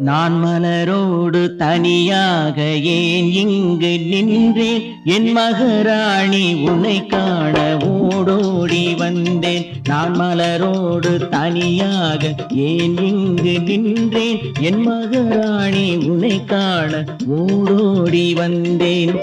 நான் மலரோடு தனியாக ஏன் இங்கு நின்றேன்? என் மகராணி உன்னை காண ஓடோடி வந்தேன். நான் மலரோடு தனியாக ஏன் இங்கு நின்றேன்? என் மகராணி உன்னை காண ஓடோடி வந்தேன்.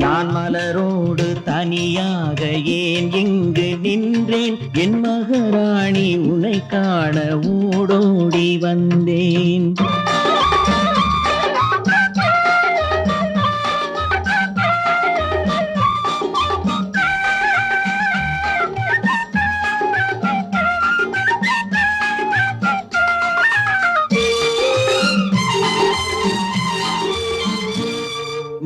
நான் மலரோடு தனியாக ஏன் இங்கு நின்றேன்? என் மகராணி உன்னை காண ஓடோடி வந்தேன்.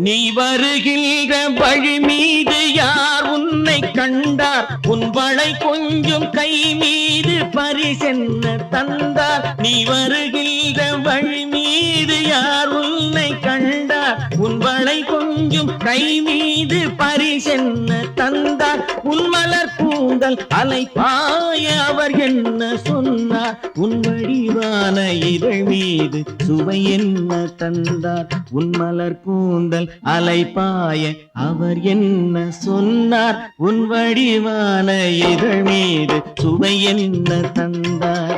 நீ வருகின்ற வழி மீது யார் உன்னை கண்டார்? உன் வளை கொஞ்சம் கை மீது பரிசென்ன தந்தார்? நீ வருகின்ற வழி மீது யார் உன்னை கண்டார்? உன் வளை கொஞ்சம் கை மீது பரிசென்ன தந்தார்? உன் மலர் கூந்தல் அலை பாய அவர் என்ன சொன்னார்? உன் வடிவான இதழ் மீது சுவை என்ன தந்தார்? உன் மலர் கூந்தல் அலை பாய அவர் என்ன சொன்னார்? உன் வடிவான இதழ் மீது சுவை என்ன தந்தார்?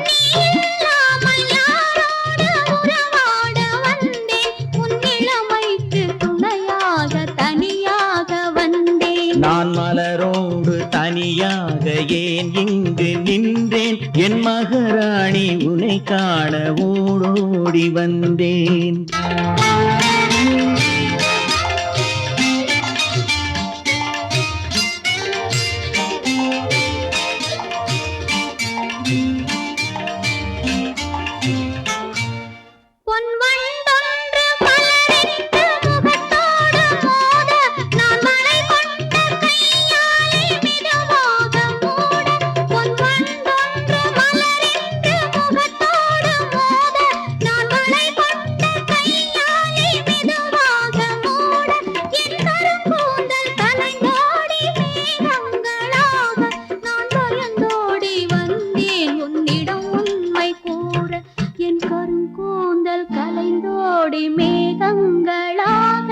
நான் மலரோடு தனியாக ஏன் இங்கு நின்றேன்? என் மகராணி உன்னை காண ஓடோடி வந்தேன். மேகங்களாக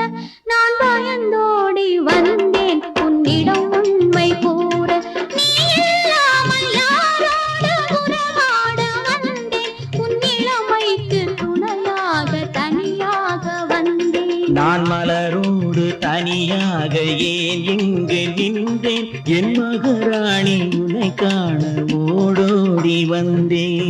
நான் பயந்தோடி வந்தேன் உன்னிடம் உண்மை கூற. நீ இல்லாமல் யாரோடு உறவாட வந்தேன்? உன் இளமைக்கு துணையாக தனியாக வந்தேன். நான் மலரோடு தனியாக ஏன் இங்கு நின்றேன்? என் மகராணி உன்னை காண ஓடோடி வந்தேன்.